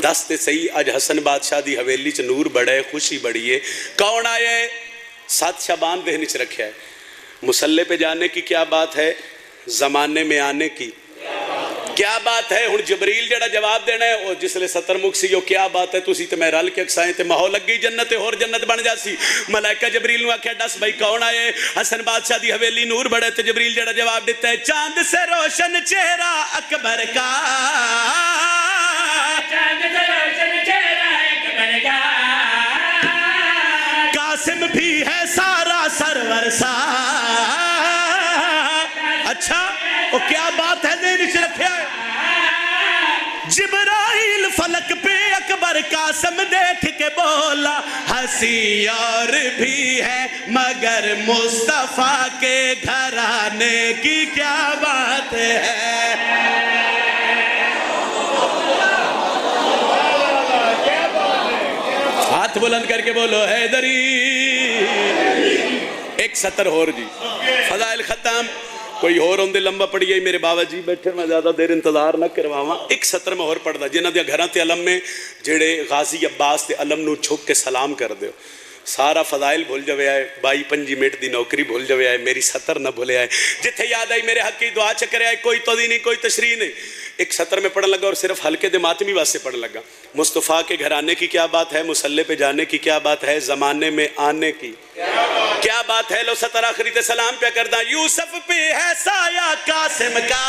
دستے صحیح اج حسن بادشاہ دی حویلی چ نور بڑا ہے، خوشی بڑی ہے. کون آیا ہے؟ 7 شعبان دہن چ رکھا ہے. مسلح پہ جانے کی کیا بات ہے؟ زمانے میں آنے کی کیا بات ہے؟ ہن جبریل جڑا جواب دینا ہے وہ جس لے 70 مکسی جو کیا بات ہے تسی تے میں رل کے اکسائیں تے ماحول لگ گئی جنت اور جنت بن جاسی. ملائکہ جبریل نو آکھیا دس بھائی کون آئے؟ حسن بادشاہ دی حویلی نور بڑے. تے جبریل جڑا جواب دیتا ہے چاند سے روشن چہرہ اکبر کا، چاند سے روشن چہرہ اکبر کا، قاسم بھی ہے سارا سرور سا. اچھا وہ کیا بات ہے دین سے رکھے ہے؟ جبرائیل فلک پہ اکبر قاسم دیکھ کے بولا ہنسی اور بھی ہے مگر مصطفیٰ کے گھر آنے کی کیا بات ہے. ہاتھ بلند کر کے بولو حیدری. ایک سطر اور جی فضائل ختم. کوئی اور ہوندے لمبا پڑی گئی میرے بابا جی بیٹھے میں زیادہ دیر انتظار نہ کرواواں. ایک سطر میں اور پڑھ دا جنہ دیا گھراں تے علم میں جڑے غازی عباس تے علم نو چھک کے سلام کر دیو. سارا فضائل بھول جوے آئے، 22-25 منٹ دی نوکری بھول جوے آئے، میری سطر نہ بھولے آئے. جتھے یاد آئی میرے حق کی دعا چکرے آئے، کوئی تو دی نہیں کوئی تشریح نہیں. ایک سطر میں پڑھن لگا اور صرف ہلکے دے ماتمی واسطے پڑھن لگا. مصطفیٰ کے گھر آنے کی کیا بات ہے؟ مسلح پہ جانے کی کیا بات ہے؟ زمانے میں آنے کی کیا بات ہے؟ لو سطر آخری تے سلام پہ کردہ. یوسف پہ ہے سایہ قاسم کا،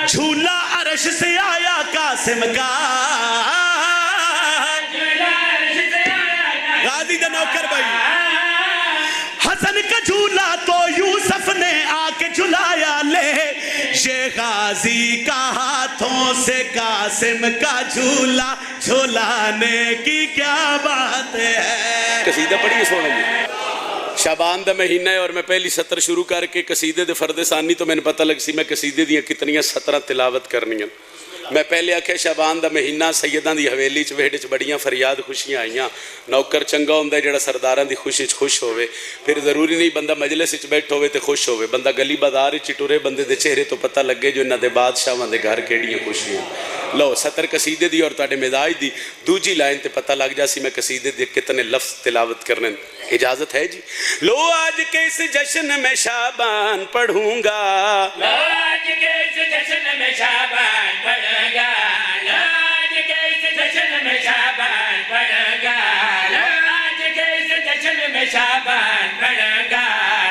جھولا عرش سے آیا قاسم کا، غازی دا نوکر بھائی. حسن کا جھولا تو یوسف نے آ کے جھلایا لے، یہ غازی کا ہاتھوں سے قاسم کا جھولا جھلانے کی کیا بات ہے. قصیدہ پڑھیے سونا جی. شعبان دا مہینہ ہے اور میں پہلی سطر شروع کر کے قصیدے دے فرد ثانی تو میں نے پتہ لگ سی میں قصیدے دیاں کتنیاں سطرہ تلاوت کرنی ہیں. میں پہلے آکھے شعبان دا مہینہ سیدان دی حویلی چ وہڑ چ بڑیاں فریاد خوشیاں آئیاں. نوکر چنگا ہوندہ ہے جڑا سرداراں دی خوشی چ خوش ہوئے. پھر ضروری نہیں بندہ مجلس چ بیٹھ ہوئے تے خوش ہوئے. بندہ گلی بازار چ ٹرے بندے دے چہرے تو پتہ لگے جو انہاں دے بادشاہاں دے گھر کیڑیاں خوشیاں. لو سطر قصیدے دی اور تاڑے مزاج دی دوجی لائن تے پتہ لگ جاسی میں قصیدے دے کتنے لفظ تلاوت کرنے. اجازت ہے جی. لو آج کے اس جشن میں شعبان پڑھوں گا، لو آج کے اس جشن میں شعبان پڑھوں گا، لو آج کے اس جشن میں شعبان پڑھوں گا، لو آج کے اس جشن میں شعبان پڑھوں گا،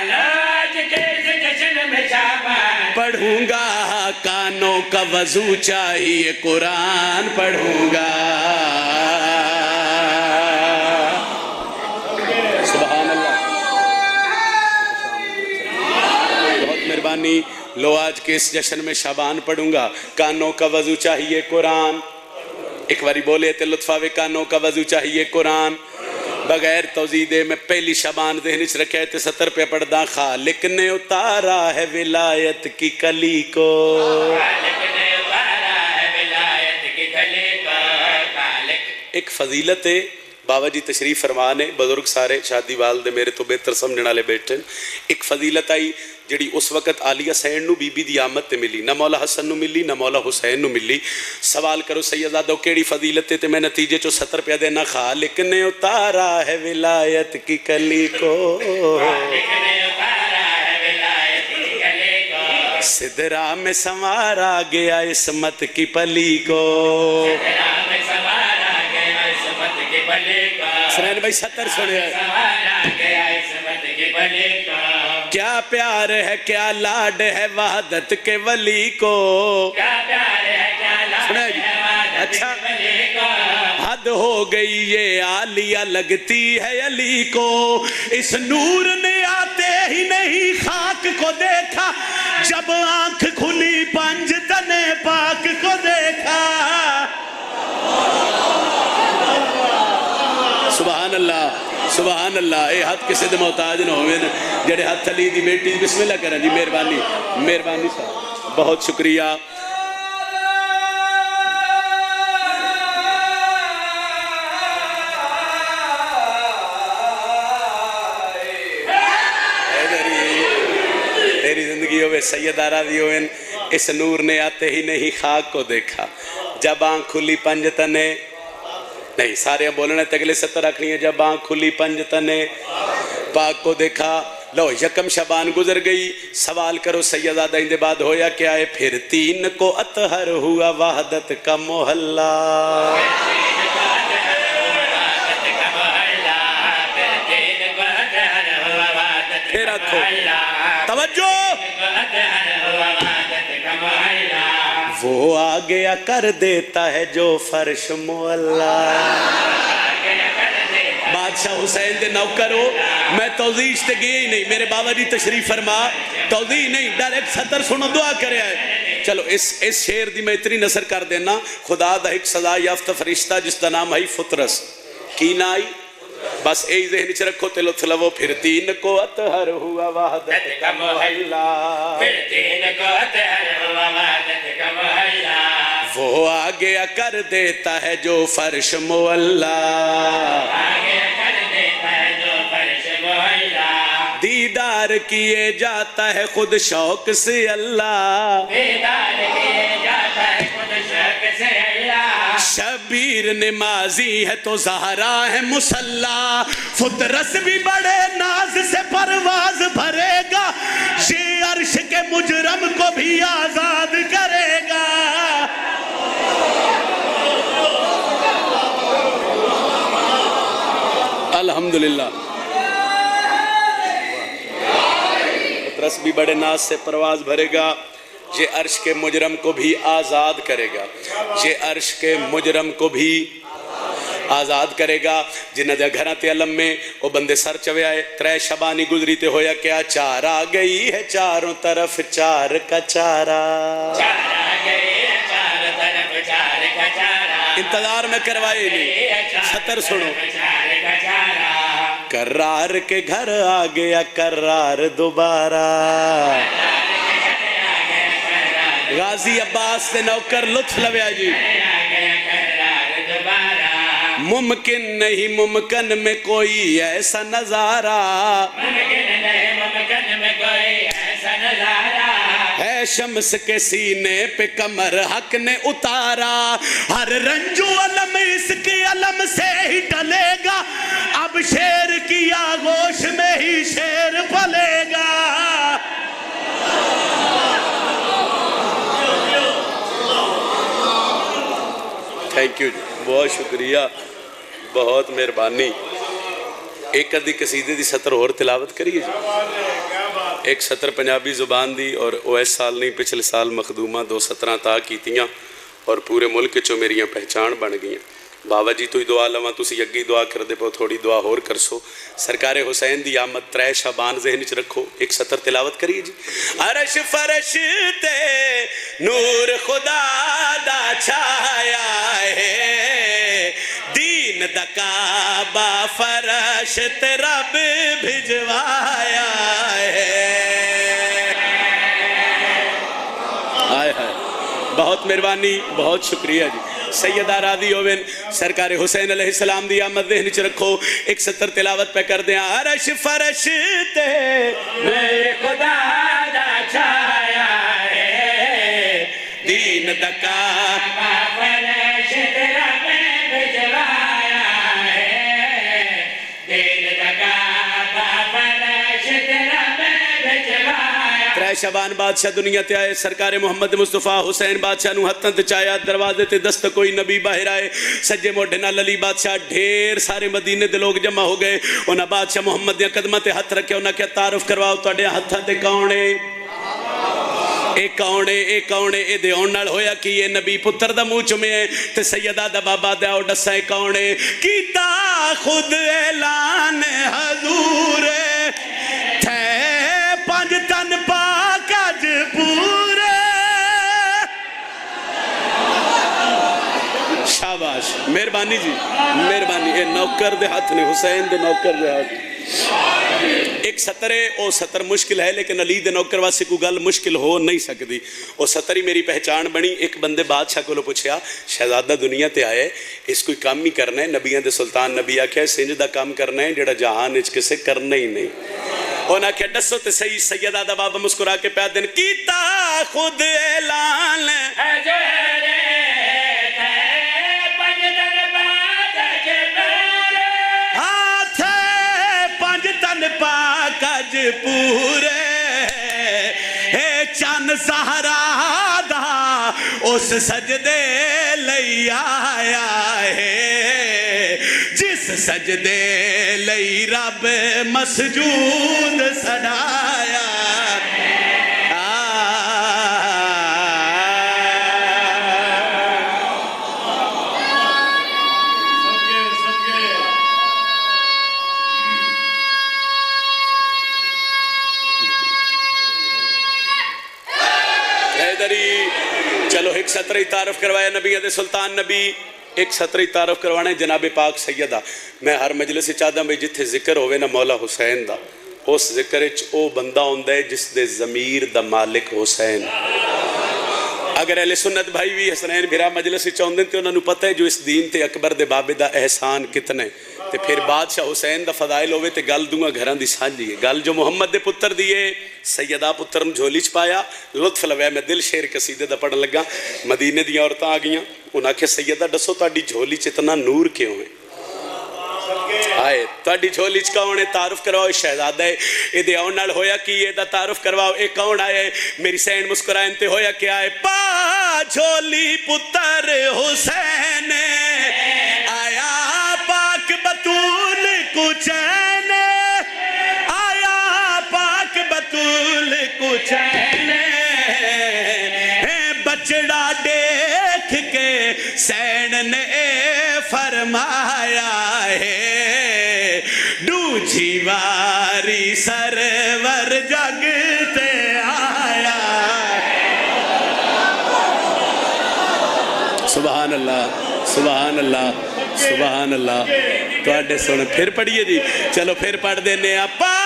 لو آج کے اس جشن میں شعبان پڑھوں گا. کانوں کا وضو چاہیے قرآن پڑھوں گا. سبحان اللہ. بہت مہربانی. لو آج کے اس جشن میں شعبان پڑھوں گا، کانوں کا وضو چاہیے قرآن. ایک باری بولے تے لطفاوے کانوں کا وضو چاہیے قرآن. بغیر توضیح دے میں پہلی شعبان ذہن چ رکھے تے سطر پہ پڑھدا. خالق نے اتارا ہے ولایت کی کلی کو، خالق نے اتارا ہے ولایت کی کلی کو. ایک فضیلت ہے بابا جی تشریف فرمانے بزرگ سارے شادی والدے میرے تو بہتر سمجھنے والے بیٹھے. ایک فضیلت آئی جڑی اس وقت عالیہ سین نو بی بی دی آمد تے ملی، نہ مولا حسن نو ملی نہ مولا حسین نو ملی. سوال کرو سیدادو کیڑی فضیلت تے میں نتیجے چو سطر پہ دینا. خالق نے اتارا ہے ولایت کی کلی کو، خالق نے اتارا ہے ولایت کی کلی کو. سدرا میں سنوارا گیا عصمت کی پلی کو، سدرا میں سنوارا گیا عصمت کی پلی کو. سنین بھائی سطر سنے سنوارا گیا عصمت کی پلی کو. کیا پیار ہے کیا لاڈ ہے وحدت کے ولی کو، کیا پیار ہے کیا لاڈ ہے وحدت کے ولی کو. حد ہو گئی یہ عالیہ لگتی ہے علی کو، اس نور نے آتے ہی نہیں خاک کو دیکھا، جب آنکھ کھلی پنج تنے پاک کو دیکھا. سبحان اللہ سبحان اللہ. اے ہاتھ کسے دے محتاج نہ ہوئے جڑے ہاتھ علی دی بیٹی بسم اللہ کریں جی. مہربانی مہربانی صاحب بہت شکریہ. تیری زندگی ہوئے سیدہ راضی ہوئے اس نور نے آتے ہی نہیں خاک کو دیکھا جب آنکھ کھلی پنج تنے نہیں سارے بولنے تگلے ستر رکھنی ہے جب آنکھ کھلی پنج تنے پاک کو دیکھا لو یکم شبان گزر گئی سوال کرو سیدہ دائندے بعد ہویا کیا ہے پھر 3 کو اطہر ہوا وحدت کا محلہ پھر رکھو توجہ وہ آ گیا کر دیتا ہے جو فرش معلا بادشاہ حسین دے نوکر ہو میں توضیح تے گئی ہی نہیں میرے بابا جی تشریف فرما توضیح نہیں ڈائریکٹ سطر سنو دعا کرے آئے چلو اس شعر دی میں اتنی نظر کر دینا خدا دا ایک سزا یافتہ فرشتہ جس دا نام ہے فطرس کی نائی بس ایک ذہن چ رکھو تلو تھلو پھر 3 کو اطہر ہوا وحدت کا محلہ پھر 3 کو اطہر ہوا وحدت کا محلہ وہ آ گیا کر دیتا ہے جو فرش معلا دیدار کیے جاتا ہے خود شوق سے اللہ دیدار کیے جاتا ہے خود شوق سے اللہ شبیر نمازی ہے تو زہرا ہے مسلح فطرس بھی بڑے ناز سے پرواز بھرے گا یہ عرش کے مجرم کو بھی آزاد کرے گا الحمدللہ فطرس بھی بڑے ناز سے پرواز بھرے گا یہ عرش کے مجرم کو بھی آزاد کرے گا یہ عرش کے مجرم کو بھی آزاد کرے گا جنہ دے گھرہ تے علم میں وہ بندے سر چوے آئے 3 شبانی گزری تے ہویا کیا 4 آ گئی ہے چاروں طرف 4 کا چارہ 4 آ گئی ہے 4 طرف 4 کا چارہ انتظار میں کروائے نہیں سطر سنو کرار کے گھر آ گیا کرار دوبارہ غازی عباس سے نوکر لطف لویا جی ممکن نہیں ممکن میں کوئی ایسا نظارہ ہے شمس کے سینے پہ کمر حق نے اتارا ہر رنجو علم اس کے علم سے ہی ڈلے گا اب شیر کی آغوش میں ہی شیر پلے گا تھینک یو بہت شکریہ بہت مہربانی ایک ادھی قصیدے دی سطر اور تلاوت کریے جی ایک سطر پنجابی زبان دی اور او ایس سال نہیں پچھلے سال مخدومہ 2 سطرہ تا کیتیاں اور پورے ملک چو میریاں پہچان بن گئیں بابا جی تو ہی دعا لما تسی اگی دعا کر دے پو تھوڑی دعا اور کر سو سرکار حسین دی آمد 3 شعبان ذہن چ رکھو ایک سطر تلاوت کریے جی عرش فرش تے نور خدا دا چھایا ہے دین دا کعبہ فرش تے رب بھجوایا ہے آئے ہے بہت مہربانی بہت شکریہ جی سیدہ راضی ہوئن سرکار حسین علیہ السلام دی آمد ذہن چ رکھو ایک سطر تلاوت پہ کر دیں عرش فرش تے میرے خدا دا چھایا ہے دین دا کعبہ فرش تے رب بھجوایا ہے دین دا کعبہ فرش تے رب بھجوایا 3 شعبان بادشاہ دنیا تے آئے سرکار محمد مصطفیٰ حسین بادشاہ نو ہتھن تے چایا دروازے تے دست کوئی نبی باہر آئے سجے موڈے نال علی بادشاہ ڈھیر سارے مدینے دے لوگ جمع ہو گئے انہاں بادشاہ محمد دیا قدمہ تے ہتھ رکھے انہاں کیا تعارف کرواؤ تواڈے ہتھاں تے کونے اے کونے اے دے اونال ہویا کہ یہ نبی پتر دا منہ چومے ہیں تے سیدہ دا بابا دے او ڈسائے کونے کیتا خود اعلان حضور تھے 5 تن پاک اج پورے شاباش مہربانی جی مہربانی اے نوکر دے ہاتھ نے حسین دے نوکر دے ہاتھ ایک سطرے او سطر مشکل ہے لیکن علی دے نوکر واسے کو گل مشکل ہو نہیں سکتی او سطر ہی میری پہچان بنی ایک بندے بادشاہ کو لو پوچھیا شہزادہ دنیا تے آئے اس کوئی کام ہی کرنا ہے نبیان دے سلطان نبی آکھیا سنج دا کام کرنا ہے جڑا جہان اچ کسے کرنا ہی نہیں انہاں کہ دسو تے صحیح سیدہ دا بابا مسکرا کے پیا دن کیتا خود اعلان پاکج پورے چن سہرا دا اس سجدے لئی آیا ہے جس سجدے لئی رب مسجود سڑایا چلو ایک سطری تعارف کروایا نبی عدد سلطان نبی ایک سطری تعارف کروانے جناب پاک سیدہ میں ہر مجلس چاہتا ہوں جتھے ذکر ہوئے نا مولا حسین دا اس ذکر او بندہ ہوندہ ہے جس دے ضمیر دا مالک حسین اگر اہل سنت بھائی بھی حسنین بھرا مجلس چاہتے ہیں تو انہوں نے پتہ ہے جو اس دین تے اکبر دے بابے دا احسان کتنے تے پھر بادشاہ حسین دا فضائل ہوئے تے گل دوں گا گھران دی سانجی ہے گل جو محمد دے پتر دیئے سیدہ پترم جھولی چپایا لطف لویا میں دل شیر قصیدے دا پڑھن لگا مدینے دیا عورتاں آگیاں انہاں کہ سیدہ دسو تاڑی جھولی چتنا نور کیوں ہے آئے تاڑی جھولی چکا انہیں تعارف کرواؤ شہزادہ ہے اے دے آن نال ہویا کی یہ دا تعارف کرواؤ اے کون آئے میری سین مسکرائن تے ہویا کیا آئے پا جھولی پتر حسین آیا پاک بطول کچین آیا پاک بطول کچین بچڑا دیکھ کے سین نے فرمایا ہے دوجھی واری سرور جگتے آیا سبحان اللہ سبحان اللہ سبحان اللہ تو آڈے سونے پھر پڑھئے جی چلو پھر پڑھ دینے پا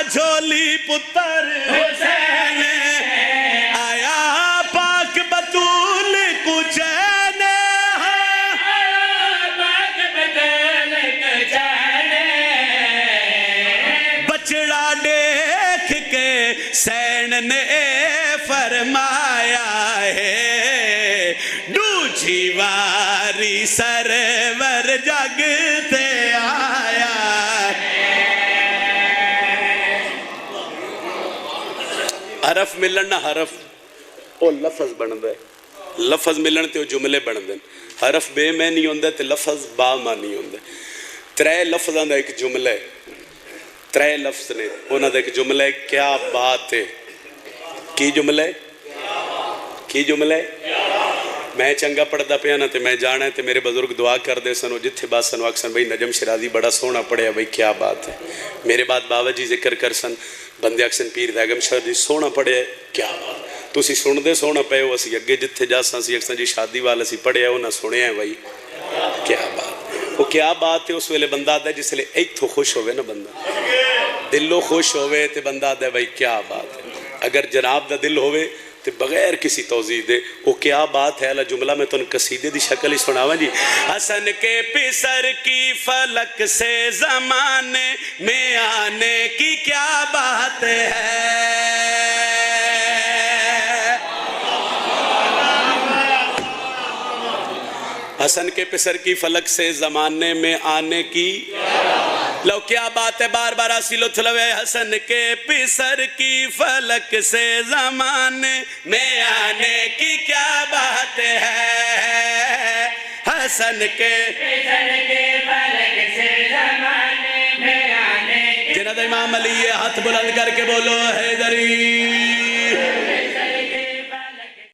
جھولی پتر حسین آیا پاک بطول کچین بچڑا دیکھ کے سین نے فرمایا ہے دوجھی واری سرور جگتے آیا حرف ملن نہ حرف او لفظ بن دے لفظ ملن تے او جملے بن دے حرف بے میں نہیں ہوندے تے لفظ با ماں نہیں ہوندے ترے لفظاں دا ایک جملے ترے لفظ نے انہاں دا ایک جملے کیا بات ہے کی جملے کی جملے میں چنگا پڑھدا پیا نا تے میں جانا ہے تے میرے بزرگ دعا کر دے سنو جتھے بات سنو اکسن بھائی نجم شرازی بڑا سونا پڑھیا بھائی کیا بات ہے میرے بعد بابا جی ذکر کر سن بندے اکسن پیر داغم شاہ جی سونا پڑھیا کیا بات تو اسی سن دے سونا پہ ہو اسی اگے جتھے جا سی اکسن جی شادی والا سی پڑھیا ہو نہ سنے ہیں بھائی کیا بات وہ کیا بات ہے اس ویلے بندہ آدھا ہے جس لئے ایک تو خوش ہوئے نا بندہ دلو خوش ہوئے تے بندہ آدھا ہے بھائی کیا بات ہے اگر جناب دا دل ہوئے تے بغیر کسی توضیح دے وہ کیا بات ہے اللہ جملہ میں تو ان قصیدے دی شکل ہی سناوا جی حسن کے پسر کی فلک سے زمانے میں آنے کی کیا بات ہے حسن کے پسر کی فلک سے زمانے میں آنے کی لو کیا بات ہے بار بار آسی لطلوے حسن کے پسر کی فلک سے زمانے میں آنے کی کیا بات ہے حسن کے پسر کی فلک سے زمانے میں آنے کی جنہاں امام علی ہاتھ بلند کر کے بولو حیدری